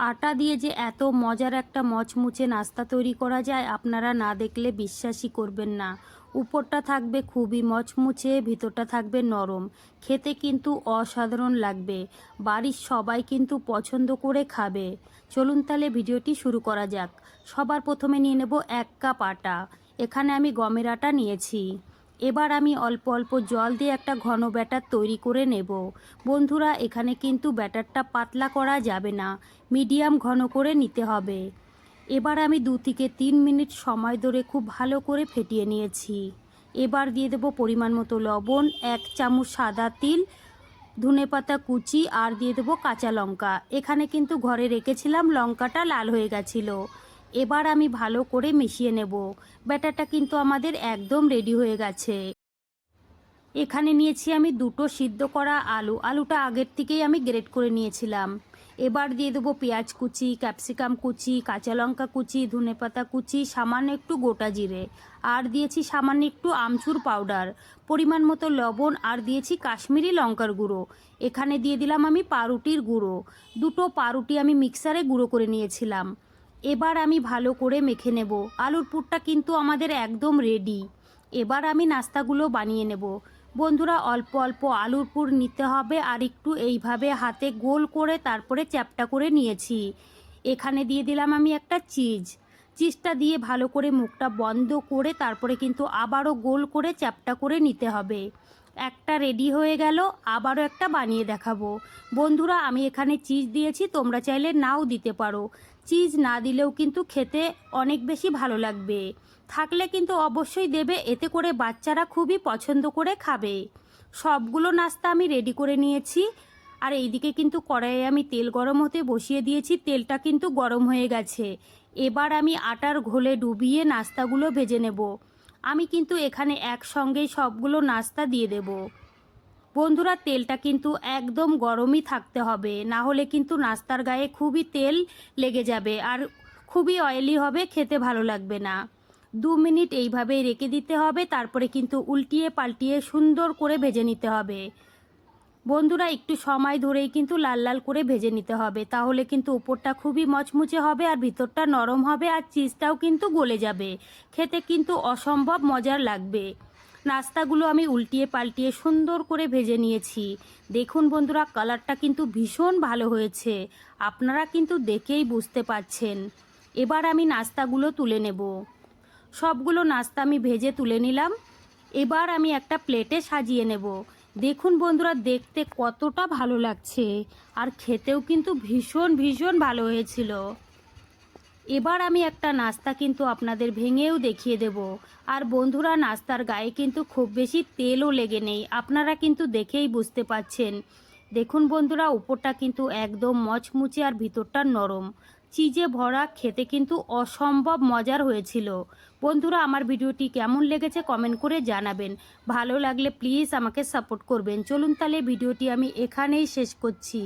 আটা দিয়ে যে এত মজার একটা মচমুচে নাস্তা তৈরি করা যায় আপনারা না দেখলে বিশ্বাসই করবেন না। উপরটা থাকবে খুবই মচমুচে, ভিতরটা থাকবে নরম, খেতে কিন্তু অসাধারণ লাগবে। বাড়ির সবাই কিন্তু পছন্দ করে খাবে। চলুন তাহলে ভিডিওটি শুরু করা যাক। সবার প্রথমে নিয়ে নেব 1 কাপ আটা। এখানে আমি গমের আটা নিয়েছি। এবার আমি অল্প অল্প জল দিয়ে একটা ঘন ব্যাটার তৈরি করে নেব। বন্ধুরা, এখানে কিন্তু ব্যাটারটা পাতলা করা যাবে না, মিডিয়াম ঘন করে নিতে হবে। এবার আমি 2 থেকে 3 মিনিট সময় ধরে খুব ভালো করে ফেটিয়ে নিয়েছি। এবার দিয়ে দেব পরিমাণ মতো লবণ, 1 চামচ সাদা তিল, ধনেপাতা কুচি আর দিয়ে দেবো কাঁচা লঙ্কা। এখানে কিন্তু ঘরে রেখেছিলাম, লঙ্কাটা লাল হয়ে গেছিলো। এবার আমি ভালো করে মিশিয়ে নেব। ব্যাটারটা কিন্তু আমাদের একদম রেডি হয়ে গেছে। এখানে নিয়েছি আমি 2টো সিদ্ধ করা আলুটা আগের থেকেই আমি গ্রেট করে নিয়েছিলাম। এবার দিয়ে দেবো পেঁয়াজ কুচি, ক্যাপসিকাম কুচি, কাঁচা লঙ্কা কুচি, ধনেপাতা কুচি, সামান্য একটু গোটা জিরে, আর দিয়েছি সামান্য একটু আমচুর পাউডার, পরিমাণ মতো লবণ, আর দিয়েছি কাশ্মীরি লঙ্কার গুঁড়ো। এখানে দিয়ে দিলাম আমি পাউরুটির গুঁড়ো। 2টো পাউরুটি আমি মিক্সারে গুঁড়ো করে নিয়েছিলাম। এবার আমি ভালো করে মেখে নেব। আলুর পুরটা কিন্তু আমাদের একদম রেডি। এবার আমি নাস্তাগুলো বানিয়ে নেব। বন্ধুরা, অল্প অল্প আলুর পুর নিতে হবে, আর একটু এইভাবে হাতে গোল করে তারপরে চ্যাপটা করে নিয়েছি। এখানে দিয়ে দিলাম আমি একটা চিজটা দিয়ে ভালো করে মুখটা বন্ধ করে তারপরে কিন্তু আবারও গোল করে চ্যাপটা করে নিতে হবে। একটা রেডি হয়ে গেল, আবারও একটা বানিয়ে দেখাবো। বন্ধুরা, আমি এখানে চিজ দিয়েছি, তোমরা চাইলে নাও দিতে পারো। চিজ না দিলেও কিন্তু খেতে অনেক বেশি ভালো লাগবে। থাকলে কিন্তু অবশ্যই দেবে, এতে করে বাচ্চারা খুবই পছন্দ করে খাবে। সবগুলো নাস্তা আমি রেডি করে নিয়েছি। আর এইদিকে কিন্তু কড়াইয়ে আমি তেল গরম হতে বসিয়ে দিয়েছি। তেলটা কিন্তু গরম হয়ে গেছে। এবার আমি আটার ঘোলে ডুবিয়ে নাস্তাগুলো ভেজে নেব। আমি কিন্তু এখানে একসঙ্গেই সবগুলো নাস্তা দিয়ে দেব। বন্ধুরা, তেলটা কিন্তু একদম গরমই থাকতে হবে, না হলে কিন্তু নাস্তার গায়ে খুবই তেল লেগে যাবে আর খুবই অয়েলি হবে, খেতে ভালো লাগবে না। 2 মিনিট এইভাবেই রেখে দিতে হবে, তারপরে কিন্তু উল্টিয়ে পাল্টিয়ে সুন্দর করে ভেজে নিতে হবে। বন্ধুরা, একটু সময় ধরেই কিন্তু লাল লাল করে ভেজে নিতে হবে, তাহলে কিন্তু উপরটা খুবই মচমুচে হবে আর ভিতরটা নরম হবে, আর চিজটাও কিন্তু গলে যাবে। খেতে কিন্তু অসম্ভব মজার লাগবে। নাস্তাগুলো আমি উল্টিয়ে পাল্টিয়ে সুন্দর করে ভেজে নিয়েছি। দেখুন বন্ধুরা, কালারটা কিন্তু ভীষণ ভালো হয়েছে, আপনারা কিন্তু দেখেই বুঝতে পারছেন। এবার আমি নাস্তাগুলো তুলে নেব। সবগুলো নাস্তা আমি ভেজে তুলে নিলাম। এবার আমি একটা প্লেটে সাজিয়ে নেব। দেখুন বন্ধুরা, দেখতে কতটা ভালো লাগছে, আর খেতেও কিন্তু ভীষণ ভীষণ ভালো হয়েছিল। এবার আমি একটা নাস্তা কিন্তু আপনাদের ভেঙেও দেখিয়ে দেব। আর বন্ধুরা, নাস্তার গায়ে কিন্তু খুব বেশি তেলও লেগে নেই, আপনারা কিন্তু দেখেই বুঝতে পাচ্ছেন। দেখুন বন্ধুরা, উপরটা কিন্তু একদম মচমুচে আর ভিতরটা নরম, চিজে ভরা, খেতে কিন্তু অসম্ভব মজার হয়েছিল। বন্ধুরা, আমার ভিডিওটি কেমন লেগেছে কমেন্ট করে জানাবেন। ভালো লাগলে প্লিজ আমাকে সাপোর্ট করবেন। চলুন তাহলে ভিডিওটি আমি এখানেই শেষ করছি।